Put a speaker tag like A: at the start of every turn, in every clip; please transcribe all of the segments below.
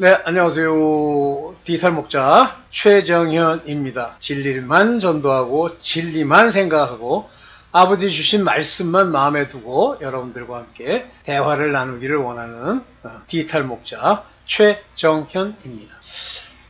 A: 네, 안녕하세요. 디지털 목자 최정현입니다. 진리만 전도하고 진리만 생각하고 아버지 주신 말씀만 마음에 두고 여러분들과 함께 대화를 나누기를 원하는 디지털 목자 최정현입니다.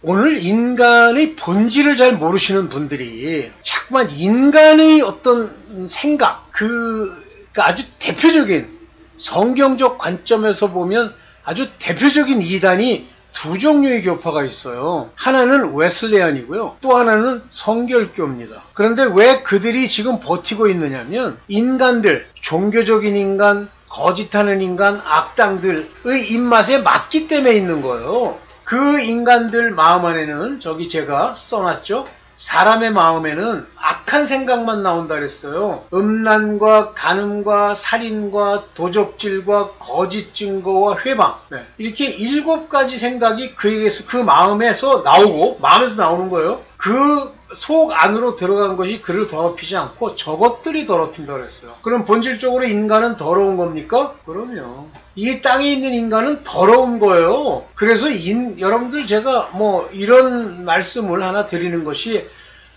A: 오늘 인간의 본질을 잘 모르시는 분들이 자꾸만 인간의 어떤 생각, 그러니까 아주 대표적인 성경적 관점에서 보면 아주 대표적인 이단이 두 종류의 교파가 있어요. 하나는 웨슬레안이고요. 또 하나는 성결교입니다. 그런데 왜 그들이 지금 버티고 있느냐면 인간들, 종교적인 인간, 거짓하는 인간, 악당들의 입맛에 맞기 때문에 있는 거예요. 그 인간들 마음 안에는 저기 제가 써놨죠. 사람의 마음에는 악한 생각만 나온다 그랬어요. 음란과 간음과 살인과 도적질과 거짓 증거와 회방, 이렇게 7가지 생각이 그에게서, 그 마음에서 나오고, 마음에서 나오는 거예요. 그 속 안으로 들어간 것이 그를 더럽히지 않고 저것들이 더럽힌다 그랬어요. 그럼 본질적으로 인간은 더러운 겁니까? 그럼요. 이 땅에 있는 인간은 더러운 거예요. 그래서 여러분들 제가 이런 말씀을 하나 드리는 것이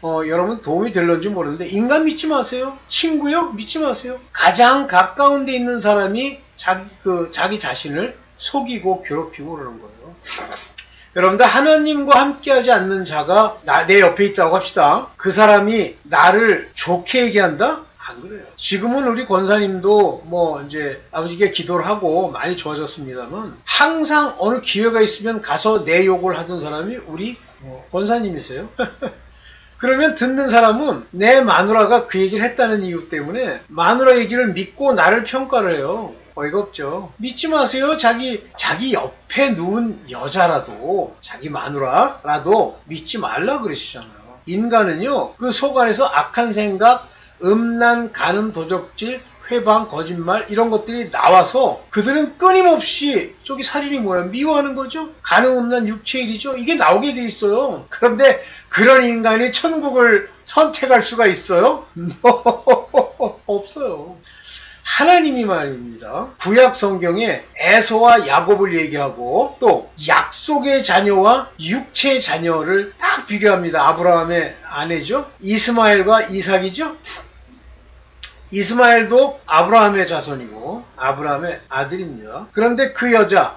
A: 여러분 도움이 될런지 모르는데, 인간 믿지 마세요. 친구요? 믿지 마세요. 가장 가까운 데 있는 사람이 자기 자신을 속이고 괴롭히고 그러는 거예요. 여러분들, 하나님과 함께하지 않는 자가 내 옆에 있다고 합시다. 그 사람이 나를 좋게 얘기한다? 안 그래요. 지금은 우리 권사님도 이제 아버지께 기도를 하고 많이 좋아졌습니다만, 항상 어느 기회가 있으면 가서 내 욕을 하던 사람이 우리 권사님이세요. 그러면 듣는 사람은 내 마누라가 그 얘기를 했다는 이유 때문에 마누라 얘기를 믿고 나를 평가를 해요. 어이가 없죠. 믿지 마세요. 자기 옆에 누운 여자라도, 자기 마누라라도 믿지 말라 그러시잖아요. 인간은요, 그 속 안에서 악한 생각, 음란, 간음, 도적질, 회방, 거짓말, 이런 것들이 나와서 그들은 끊임없이 저기 살인이 뭐야? 미워하는 거죠? 간음, 음란, 육체일이죠? 이게 나오게 돼 있어요. 그런데 그런 인간이 천국을 선택할 수가 있어요? 없어요. 하나님이 말입니다. 구약 성경에 에서와 야곱을 얘기하고 또 약속의 자녀와 육체의 자녀를 딱 비교합니다. 아브라함의 아내죠. 이스마엘과 이삭이죠. 이스마엘도 아브라함의 자손이고 아브라함의 아들입니다. 그런데 그 여자,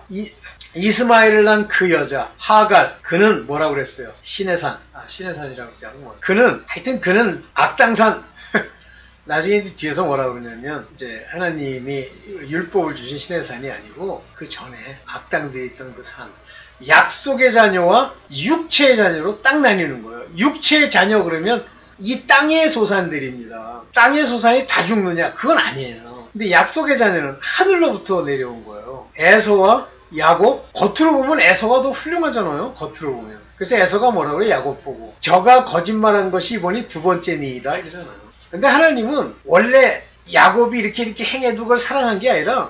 A: 이스마엘을 낳은 그 여자 하갈, 그는 뭐라고 그랬어요? 신의 산. 신의 산이라고 그러지 않고, 그는 악당산. 나중에 뒤에서 뭐라고 그러냐면, 이제 하나님이 율법을 주신 신의 산이 아니고 그 전에 악당들이 있던 그 산, 약속의 자녀와 육체의 자녀로 딱 나뉘는 거예요. 육체의 자녀 그러면 이 땅의 소산들입니다. 땅의 소산이 다 죽느냐? 그건 아니에요. 근데 약속의 자녀는 하늘로부터 내려온 거예요. 에서와 야곱, 겉으로 보면 에서가 더 훌륭하잖아요. 겉으로 보면. 그래서 에서가 뭐라고 그래요? 야곱 보고, 저가 거짓말한 것이 이번이 두 번째 니이다 이러잖아요. 근데 하나님은 원래 야곱이 이렇게 행해도 그걸 사랑한 게 아니라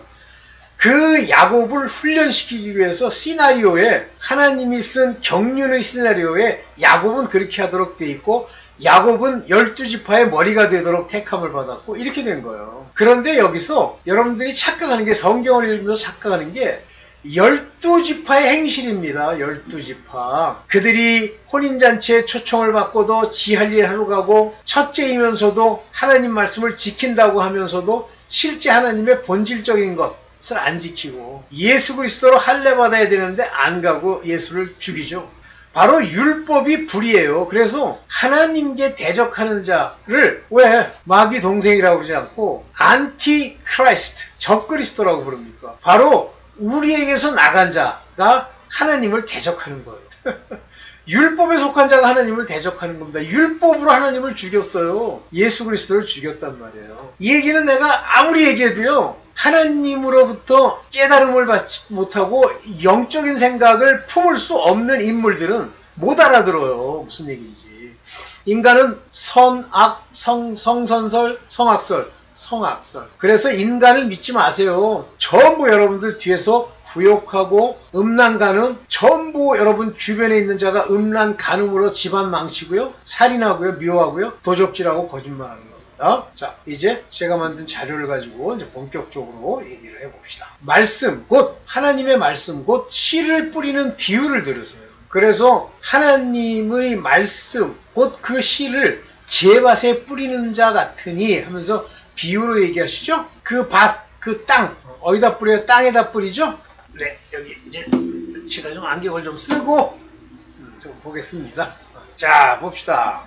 A: 그 야곱을 훈련시키기 위해서 시나리오에, 하나님이 쓴 경륜의 시나리오에 야곱은 그렇게 하도록 돼 있고, 야곱은 12지파의 머리가 되도록 택함을 받았고, 이렇게 된 거예요. 그런데 여기서 여러분들이 착각하는 게, 성경을 읽으면서 착각하는 게 12지파의 행실입니다. 12지파. 그들이 혼인잔치에 초청을 받고도 지 할 일 하러 가고, 첫째이면서도 하나님 말씀을 지킨다고 하면서도 실제 하나님의 본질적인 것을 안 지키고, 예수 그리스도로 할례 받아야 되는데 안 가고 예수를 죽이죠. 바로 율법이 불이에요. 그래서 하나님께 대적하는 자를 왜 마귀 동생이라고 그러지 않고 안티 크라이스트, 적그리스도라고 부릅니까? 바로 우리에게서 나간 자가 하나님을 대적하는 거예요. 율법에 속한 자가 하나님을 대적하는 겁니다. 율법으로 하나님을 죽였어요. 예수 그리스도를 죽였단 말이에요. 이 얘기는 내가 아무리 얘기해도요, 하나님으로부터 깨달음을 받지 못하고 영적인 생각을 품을 수 없는 인물들은 못 알아들어요. 무슨 얘기인지. 인간은 선악, 성선설, 성악설. 그래서 인간을 믿지 마세요. 전부 여러분들 뒤에서 부욕하고 음란 간음, 전부 여러분 주변에 있는 자가 음란 간음으로 집안 망치고요, 살인하고요, 미워하고요, 도적질하고 거짓말하는 거. 있습니다. 자, 이제 제가 만든 자료를 가지고 이제 본격적으로 얘기를 해봅시다. 말씀, 곧 하나님의 말씀, 곧 씨를 뿌리는 비유를 들으세요. 그래서 하나님의 말씀, 곧 그 씨를 제 밭에 뿌리는 자 같으니 하면서 비유로 얘기하시죠? 그 밭, 그 땅, 어디다 뿌려요? 땅에다 뿌리죠? 네, 여기 이제 제가 좀 안경을 좀 쓰고 좀 보겠습니다. 자, 봅시다.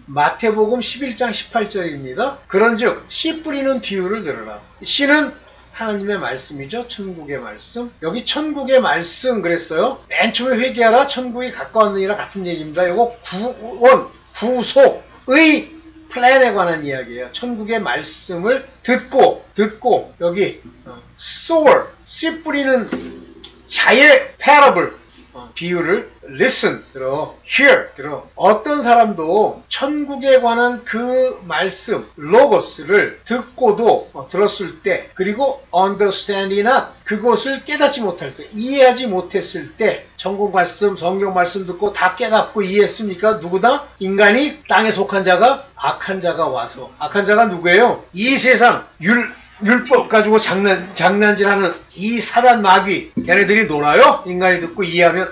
A: 마태복음 11장 18절입니다. 그런즉 씨 뿌리는 비유를 들으라. 씨는 하나님의 말씀이죠. 천국의 말씀. 여기 천국의 말씀 그랬어요. 맨 처음에 회개하라 천국이 가까웠느니라 같은 얘기입니다. 이거 구원, 구속의 플랜에 관한 이야기예요. 천국의 말씀을 듣고 여기 sower, 씨 뿌리는 자의 parable, 비유를 listen, 들어, hear, 들어. 어떤 사람도 천국에 관한 그 말씀, 로고스를 듣고도 들었을 때, 그리고 understanding not, 그것을 깨닫지 못할 때, 이해하지 못했을 때, 천국 말씀, 성경 말씀 듣고 다 깨닫고 이해했습니까? 누구다? 인간이 땅에 속한 자가, 악한 자가 와서. 악한 자가 누구예요? 이 세상, 율법 가지고 장난질하는 이 사단 마귀, 걔네들이 놀아요? 인간이 듣고 이해하면,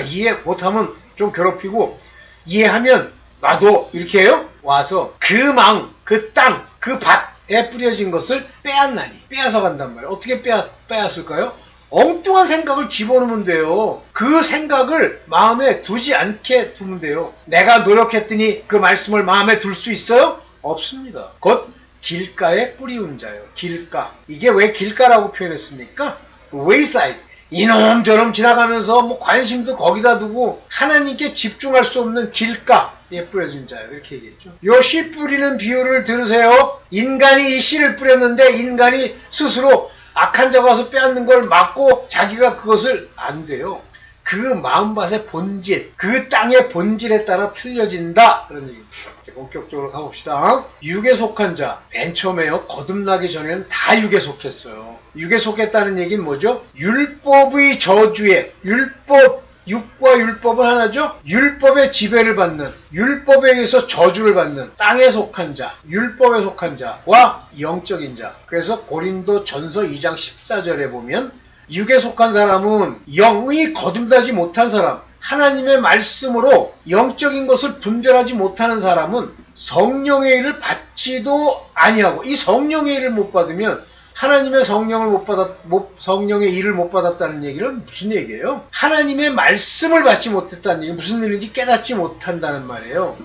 A: 이해 못하면 좀 괴롭히고, 이해하면 놔둬. 이렇게 해요? 와서 그 망, 그 땅, 그 밭에 뿌려진 것을 빼앗나니, 빼앗아 간단 말이에요. 어떻게 빼앗을까요? 엉뚱한 생각을 집어넣으면 돼요. 그 생각을 마음에 두지 않게 두면 돼요. 내가 노력했더니 그 말씀을 마음에 둘 수 있어요? 없습니다. 곧 길가에 뿌리운 자요. 길가. 이게 왜 길가라고 표현했습니까? wayside. 이놈저놈 지나가면서 뭐 관심도 거기다 두고 하나님께 집중할 수 없는 길가에 뿌려진 자요. 이렇게 얘기했죠. 요 씨 뿌리는 비유를 들으세요. 인간이 이 씨를 뿌렸는데 인간이 스스로 악한 자가 와서 빼앗는 걸 막고 자기가 그것을 안 돼요. 그 마음밭의 본질, 그 땅의 본질에 따라 틀려진다. 그런 얘기입니다. 본격적으로 가봅시다. 육에 속한 자, 맨 처음에요. 거듭나기 전에는 다 육에 속했어요. 육에 속했다는 얘기는 뭐죠? 율법의 저주에, 육과 율법은 하나죠? 율법의 지배를 받는, 율법에 의해서 저주를 받는 땅에 속한 자, 율법에 속한 자와 영적인 자. 그래서 고린도 전서 2장 14절에 보면 육에 속한 사람은 영이 거듭나지 못한 사람, 하나님의 말씀으로 영적인 것을 분별하지 못하는 사람은 성령의 일을 받지도 아니하고, 이 성령의 일을 못 받으면 하나님의 성령의 일을 못 받았다는 얘기는 무슨 얘기예요? 하나님의 말씀을 받지 못했다는 얘기, 무슨 일인지 깨닫지 못한다는 말이에요.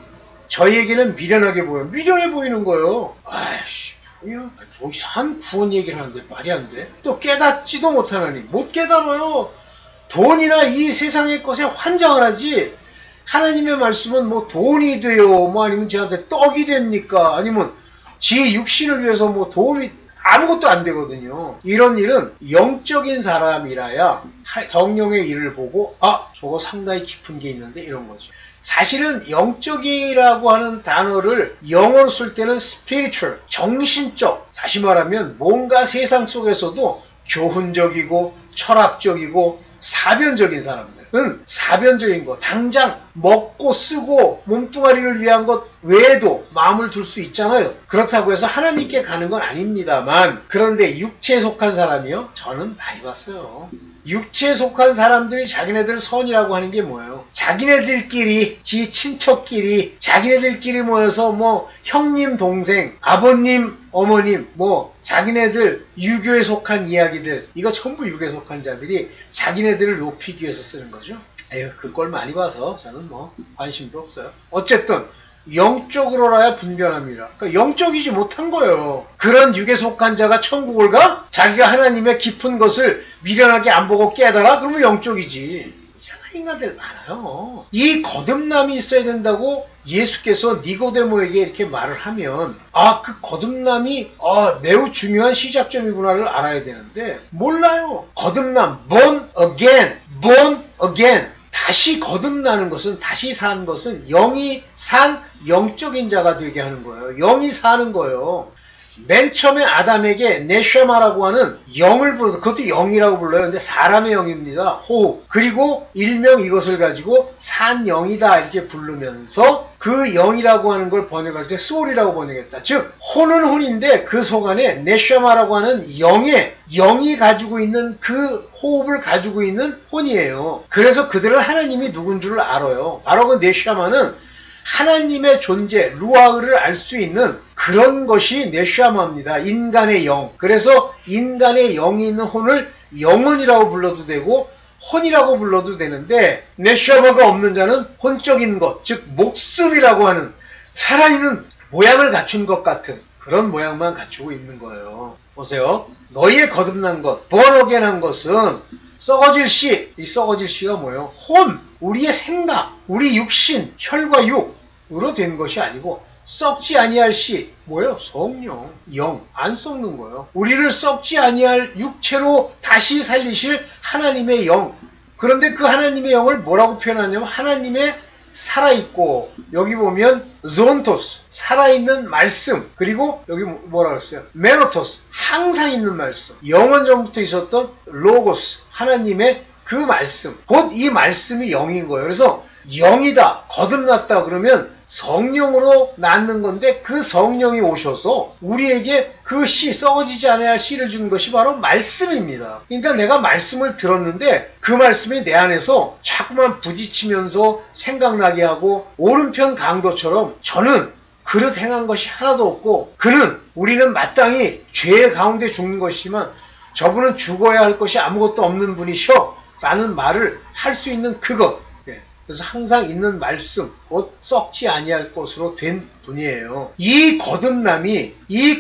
A: 저희에게는 미련하게 보여요. 미련해 보이는 거예요. 아이씨. 뭐 이상한 구원 얘기를 하는데 말이 안 돼. 또 깨닫지도 못하나니 못 깨달아요. 돈이나 이 세상의 것에 환장을 하지 하나님의 말씀은 뭐 돈이 돼요, 뭐 아니면 저한테 떡이 됩니까, 아니면 지 육신을 위해서 뭐 도움이 아무것도 안 되거든요. 이런 일은 영적인 사람이라야 성령의 일을 보고 저거 상당히 깊은 게 있는데 이런 거죠. 사실은 영적이라고 하는 단어를 영어로 쓸 때는 spiritual, 정신적, 다시 말하면 뭔가 세상 속에서도 교훈적이고 철학적이고 사변적인 사람들은 사변적인 것, 당장 먹고 쓰고 몸뚱아리를 위한 것 외에도 마음을 둘 수 있잖아요. 그렇다고 해서 하나님께 가는 건 아닙니다만, 그런데 육체에 속한 사람이요? 저는 많이 봤어요. 육체에 속한 사람들이 자기네들 선이라고 하는 게 뭐예요? 자기네들끼리, 지 친척끼리, 자기네들끼리 모여서 뭐 형님, 동생, 아버님, 어머님, 뭐 자기네들 유교에 속한 이야기들, 이거 전부 유교에 속한 자들이 자기네들을 높이기 위해서 쓰는 거죠. 에휴, 그걸 많이 봐서 저는 뭐 관심도 없어요. 어쨌든 영적으로라야 분별합니다. 그러니까 영적이지 못한 거예요. 그런 육에 속한 자가 천국을 가? 자기가 하나님의 깊은 것을 미련하게 안 보고 깨달아? 그러면 영적이지. 이상한 인간들 많아요. 이 거듭남이 있어야 된다고 예수께서 니고데모에게 이렇게 말을 하면 그 거듭남이 매우 중요한 시작점이구나를 알아야 되는데 몰라요. 거듭남, born again. 다시 거듭나는 것은, 다시 산 것은 영이 산 영적인 자가 되게 하는 거예요. 영이 사는 거예요. 맨 처음에 아담에게 네샤마라고 하는 영을 부르, 그것도 영이라고 불러요. 근데 사람의 영입니다. 호흡. 그리고 일명 이것을 가지고 산영이다 이렇게 부르면서 그 영이라고 하는 걸 번역할 때 소울이라고 번역했다. 즉 혼은 혼인데 그 속 안에 네샤마라고 하는 영이 가지고 있는 그 호흡을 가지고 있는 혼이에요. 그래서 그들은 하나님이 누군 줄 알아요. 바로 그 네샤마는 하나님의 존재, 루아흐를 알 수 있는 그런 것이 네샤마입니다. 인간의 영. 그래서 인간의 영이 있는 혼을 영혼이라고 불러도 되고 혼이라고 불러도 되는데 네샤마가 없는 자는 혼적인 것, 즉 목숨이라고 하는 살아있는 모양을 갖춘 것 같은 그런 모양만 갖추고 있는 거예요. 보세요. 너희의 거듭난 것, 번어겐한 것은 썩어질 씨, 이 썩어질 씨가 뭐예요? 혼, 우리의 생각, 우리 육신, 혈과 육으로 된 것이 아니고 썩지 아니할 씨, 뭐예요? 성령, 영, 안 썩는 거예요. 우리를 썩지 아니할 육체로 다시 살리실 하나님의 영. 그런데 그 하나님의 영을 뭐라고 표현하냐면 하나님의 살아있고, 여기 보면 존토스, 살아있는 말씀, 그리고 여기 뭐라 그랬어요? 메노토스, 항상 있는 말씀, 영원 전부터 있었던 로고스, 하나님의 그 말씀, 곧 이 말씀이 영인 거예요. 그래서 영이다, 거듭났다 그러면 성령으로 낳는 건데 그 성령이 오셔서 우리에게 그 씨, 썩어지지 않아야 할 씨를 주는 것이 바로 말씀입니다. 그러니까 내가 말씀을 들었는데 그 말씀이 내 안에서 자꾸만 부딪히면서 생각나게 하고 오른편 강도처럼 저는 그릇 행한 것이 하나도 없고 우리는 마땅히 죄 가운데 죽는 것이지만 저분은 죽어야 할 것이 아무것도 없는 분이셔 라는 말을 할 수 있는 그것. 그래서 항상 있는 말씀, 곧 썩지 아니할 것으로 된 분이에요. 이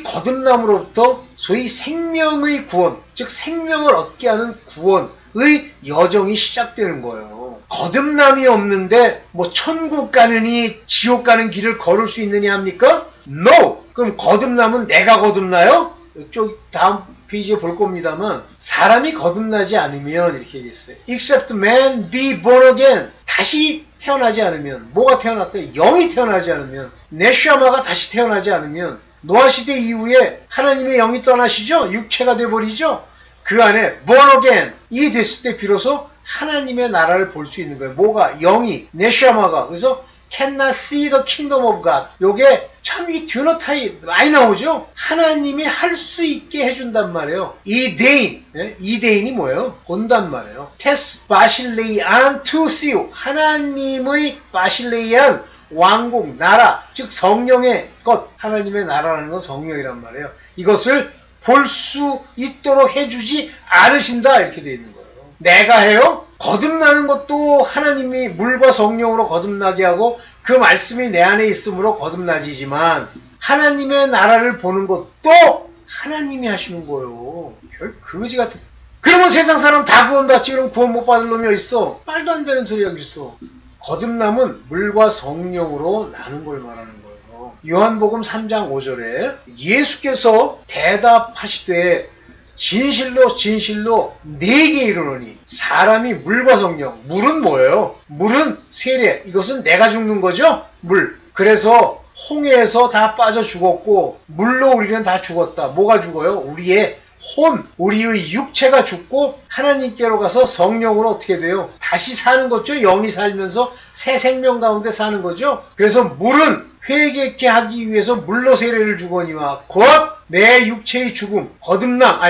A: 거듭남으로부터 소위 생명의 구원, 즉 생명을 얻게 하는 구원의 여정이 시작되는 거예요. 거듭남이 없는데 뭐 천국 가느니 지옥 가는 길을 걸을 수 있느냐 합니까? No! 그럼 거듭남은 내가 거듭나요? 이쪽 다음 페이지에 볼 겁니다만 사람이 거듭나지 않으면 이렇게 얘기했어요. Except man be born again. 다시 태어나지 않으면, 뭐가 태어났다? 영이 태어나지 않으면, 네샤마가 다시 태어나지 않으면 노아 시대 이후에 하나님의 영이 떠나시죠? 육체가 돼버리죠? 그 안에 born again 이 됐을 때 비로소 하나님의 나라를 볼 수 있는 거예요. 뭐가? 영이, 네샤마가. 그래서 cannot see the kingdom of God. 요게 참 이 듀너타이 많이 나오죠? 하나님이 할 수 있게 해준단 말이에요. 이데인이 뭐예요? 본단 말이에요. 테스 바실레이안 투 시오. 하나님의 바실레이안 왕국, 나라, 즉 성령의 것, 하나님의 나라라는 건 성령이란 말이에요. 이것을 볼 수 있도록 해주지 않으신다 이렇게 되어 있는 거예요. 내가 해요? 거듭나는 것도 하나님이 물과 성령으로 거듭나게 하고 그 말씀이 내 안에 있으므로 거듭나지지만 하나님의 나라를 보는 것도 하나님이 하시는 거예요. 별 거지 같은. 그러면 세상 사람 다 구원받지 그럼 구원 못 받을 놈이 어딨어? 말도 안 되는 소리가 있어. 거듭남은 물과 성령으로 나는 걸 말하는 거예요. 요한복음 3장 5절에 예수께서 대답하시되 진실로 진실로 네게 이르노니 사람이 물과 성령, 물은 뭐예요? 물은 세례, 이것은 내가 죽는 거죠? 물. 그래서 홍해에서 다 빠져 죽었고 물로 우리는 다 죽었다. 뭐가 죽어요? 우리의 혼, 우리의 육체가 죽고 하나님께로 가서 성령으로 어떻게 돼요? 다시 사는 거죠. 영이 살면서 새 생명 가운데 사는 거죠. 그래서 물은 회개케 하기 위해서 물로 세례를 주거니와 곧 내 육체의 죽음, 거듭남,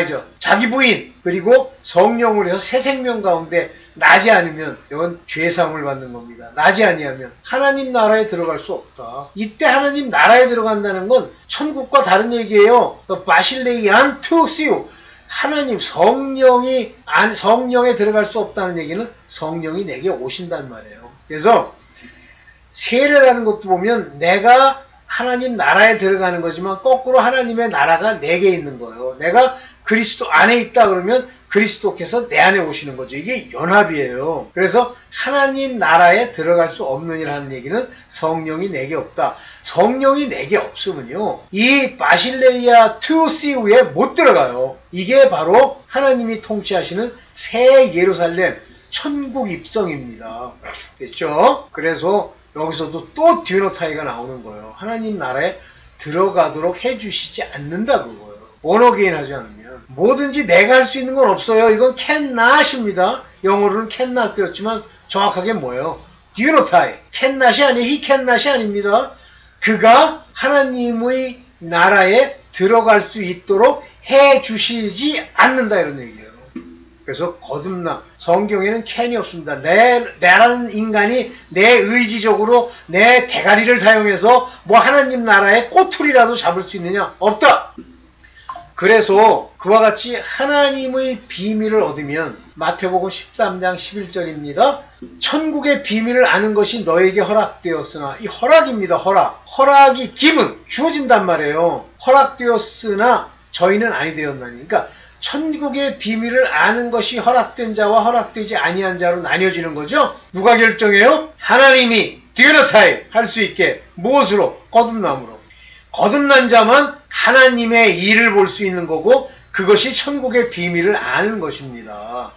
A: 자기 부인, 그리고 성령을 해서 새 생명 가운데 나지 않으면 이건 죄사함을 받는 겁니다. 나지 아니하면 하나님 나라에 들어갈 수 없다. 이때 하나님 나라에 들어간다는 건 천국과 다른 얘기예요. 또 바실레이안 투 시우. 하나님 성령에 들어갈 수 없다는 얘기는 성령이 내게 오신단 말이에요. 그래서 세례라는 것도 보면 내가 하나님 나라에 들어가는 거지만 거꾸로 하나님의 나라가 내게 있는 거예요. 내가 그리스도 안에 있다 그러면 그리스도께서 내 안에 오시는 거죠. 이게 연합이에요. 그래서 하나님 나라에 들어갈 수 없느니라는 얘기는 성령이 내게 없다. 성령이 내게 없으면요, 이 바실레이아 투시우에 못 들어가요. 이게 바로 하나님이 통치하시는 새 예루살렘 천국 입성입니다. 됐죠? 그래서 여기서도 또 듀너타이가 나오는 거예요. 하나님 나라에 들어가도록 해주시지 않는다 그거예요. 원어게인 하지 않으면. 뭐든지 내가 할 수 있는 건 없어요. 이건 cannot입니다. 영어로는 cannot 되었지만 정확하게 뭐예요? Do you know Thai? cannot이 아니에요. he cannot이 아닙니다. 그가 하나님의 나라에 들어갈 수 있도록 해주시지 않는다 이런 얘기예요. 그래서 거듭남. 성경에는 can이 없습니다. 내라는 인간이 내 의지적으로 내 대가리를 사용해서 뭐 하나님 나라의 꼬투리라도 잡을 수 있느냐? 없다. 그래서 그와 같이 하나님의 비밀을 얻으면 마태복음 13장 11절입니다. 천국의 비밀을 아는 것이 너에게 허락되었으나 이 허락입니다. 허락이 given 주어진단 말이에요. 허락되었으나 저희는 아니 되었나니. 그러니까 천국의 비밀을 아는 것이 허락된 자와 허락되지 아니한 자로 나뉘어지는 거죠. 누가 결정해요? 하나님이 듀너타이 할 수 있게. 무엇으로? 거듭남으로. 거듭난 자만 하나님의 일을 볼 수 있는 거고 그것이 천국의 비밀을 아는 것입니다.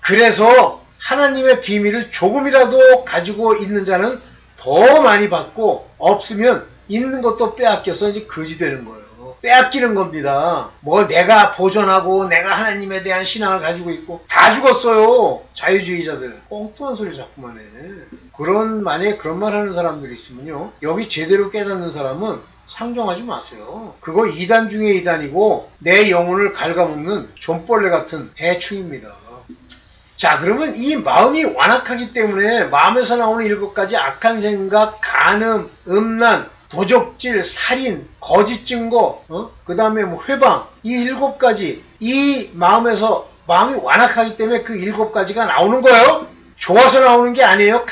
A: 그래서 하나님의 비밀을 조금이라도 가지고 있는 자는 더 많이 받고 없으면 있는 것도 빼앗겨서 이제 거지 되는 거예요. 빼앗기는 겁니다. 뭐 내가 보존하고 내가 하나님에 대한 신앙을 가지고 있고 다 죽었어요. 자유주의자들. 엉뚱한 소리 자꾸만 해. 만약에 그런 말 하는 사람들이 있으면요. 여기 제대로 깨닫는 사람은 상종하지 마세요. 그거 이단 중에 이단이고 내 영혼을 갉아먹는 존벌레 같은 해충입니다. 자, 그러면 이 마음이 완악하기 때문에 마음에서 나오는 7가지 악한 생각, 간음, 음란, 도적질, 살인, 거짓 증거, 그 다음에 뭐 회방, 이 7가지, 이 마음이 완악하기 때문에 그 7가지가 나오는 거예요. 좋아서 나오는 게 아니에요.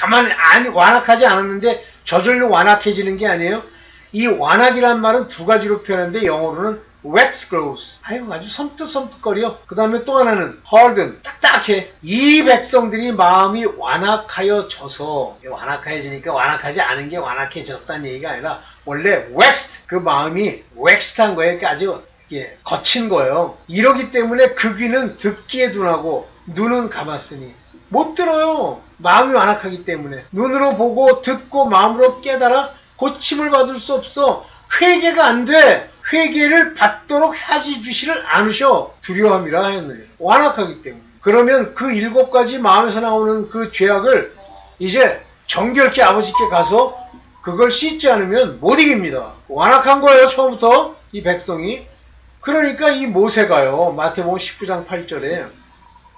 A: 완악하지 않았는데 저절로 완악해지는 게 아니에요. 이 완악이란 말은 2가지로 표현하는데 영어로는 wax grows. 아주 섬뜩섬뜩거려. 그 다음에 또 하나는 harden. 딱딱해. 이 백성들이 마음이 완악하여져서 완악해지니까 완악하지 않은 게 완악해졌다는 얘기가 아니라 원래 waxed. 그 마음이 waxed한 거예요. 그러니까 아주 거친 거예요. 이러기 때문에 그 귀는 듣기에 둔하고 눈은 감았으니 못 들어요. 마음이 완악하기 때문에. 눈으로 보고 듣고 마음으로 깨달아 고침을 받을 수 없어. 회개가 안 돼. 회개를 받도록 하지 주시를 않으셔. 두려움이라 하였느니. 완악하기 때문에. 그러면 그 7가지 마음에서 나오는 그 죄악을 이제 정결케 아버지께 가서 그걸 씻지 않으면 못 이깁니다. 완악한 거예요. 처음부터 이 백성이. 그러니까 이 모세가요. 마태복음 19장 8절에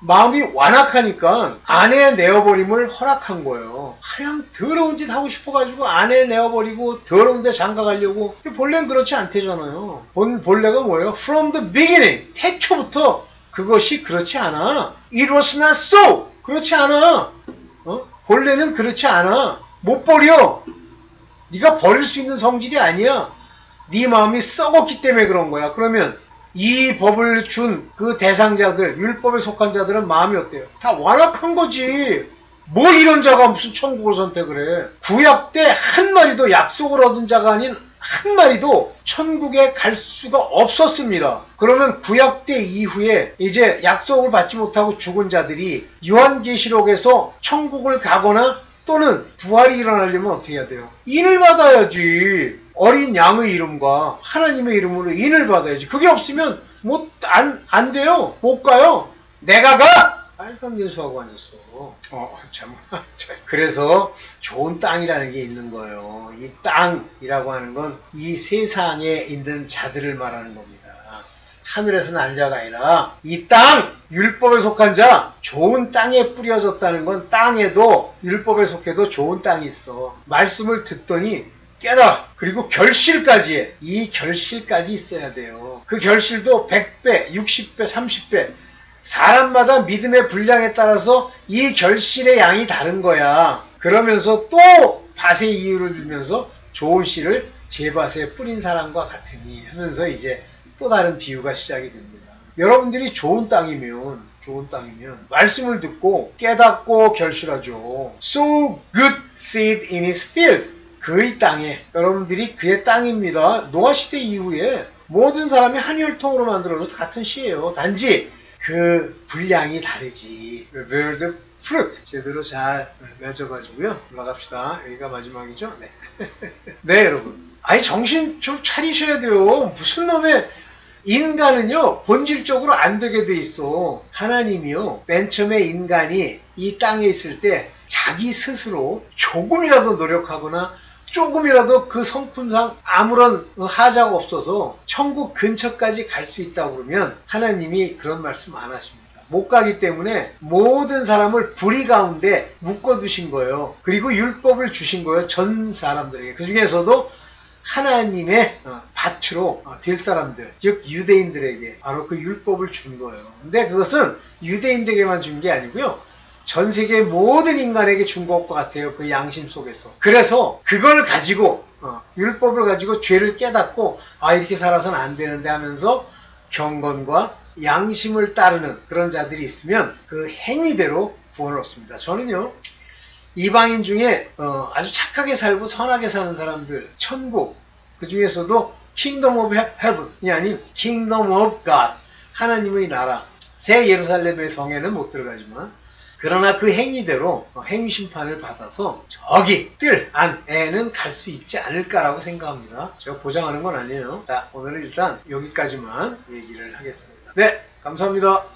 A: 마음이 완악하니까 아내 내어버림을 허락한 거예요. 하양 더러운 짓 하고 싶어가지고 아내 내어버리고 더러운 데 장가가려고. 본래는 그렇지 않대잖아요. 본래가 뭐예요? From the beginning. 태초부터 그것이 그렇지 않아. It was not so. 그렇지 않아. 본래는 그렇지 않아. 못 버려. 네가 버릴 수 있는 성질이 아니야. 네 마음이 썩었기 때문에 그런 거야. 그러면 이 법을 준 그 대상자들, 율법에 속한 자들은 마음이 어때요? 다 완악한 거지. 뭐 이런 자가 무슨 천국을 선택을 해. 구약 때 한 마리도 약속을 얻은 자가 아닌 한 마리도 천국에 갈 수가 없었습니다. 그러면 구약 때 이후에 이제 약속을 받지 못하고 죽은 자들이 요한계시록에서 천국을 가거나 또는 부활이 일어나려면 어떻게 해야 돼요? 인을 받아야지. 어린 양의 이름과 하나님의 이름으로 인을 받아야지. 그게 없으면 안 돼요. 못 가요. 내가 가? 말도 안 되는 소하고 앉았어. 참. 그래서 좋은 땅이라는 게 있는 거예요. 이 땅이라고 하는 건 이 세상에 있는 자들을 말하는 겁니다. 하늘에서 난 자가 아니라 이 땅, 율법에 속한 자, 좋은 땅에 뿌려졌다는 건 땅에도 율법에 속해도 좋은 땅이 있어. 말씀을 듣더니 깨달아. 그리고 결실까지 해. 이 결실까지 있어야 돼요. 그 결실도 100배, 60배, 30배. 사람마다 믿음의 분량에 따라서 이 결실의 양이 다른 거야. 그러면서 또 밭의 이유를 들면서 좋은 씨를 제 밭에 뿌린 사람과 같으니 하면서 이제 또 다른 비유가 시작이 됩니다. 여러분들이 좋은 땅이면 말씀을 듣고 깨닫고 결실하죠. So good seed in his field. 그의 땅에, 여러분들이 그의 땅입니다. 노아 시대 이후에 모든 사람이 한 혈통으로 만들어져서 같은 씨예요. 단지 그 분량이 다르지. Bear the fruit. 제대로 잘 맺어가지고요. 올라갑시다. 여기가 마지막이죠? 네. 네, 여러분. 아니 정신 좀 차리셔야 돼요. 무슨 놈의 인간은요 본질적으로 안 되게 돼 있어. 하나님이요 맨 처음에 인간이 이 땅에 있을 때 자기 스스로 조금이라도 노력하거나 조금이라도 그 성품상 아무런 하자가 없어서 천국 근처까지 갈 수 있다고 그러면 하나님이 그런 말씀 안 하십니다. 못 가기 때문에 모든 사람을 불의 가운데 묶어두신 거예요. 그리고 율법을 주신 거예요. 전 사람들에게. 그 중에서도 하나님의 밭으로 될 사람들, 즉 유대인들에게 바로 그 율법을 준 거예요. 근데 그것은 유대인들에게만 준 게 아니고요. 전 세계 모든 인간에게 준 것과 같아요. 그 양심 속에서. 그래서 그걸 가지고 율법을 가지고 죄를 깨닫고 아 이렇게 살아서는 안 되는데 하면서 경건과 양심을 따르는 그런 자들이 있으면 그 행위대로 구원을 얻습니다. 저는요. 이방인 중에 아주 착하게 살고 선하게 사는 사람들, 천국, 그 중에서도 Kingdom of Heaven이 아닌 Kingdom of God, 하나님의 나라, 새 예루살렘의 성에는 못 들어가지만 그러나 그 행위대로 행위 심판을 받아서 저기 뜰 안에는 갈 수 있지 않을까라고 생각합니다. 제가 보장하는 건 아니에요. 자, 오늘은 일단 여기까지만 얘기를 하겠습니다. 네, 감사합니다.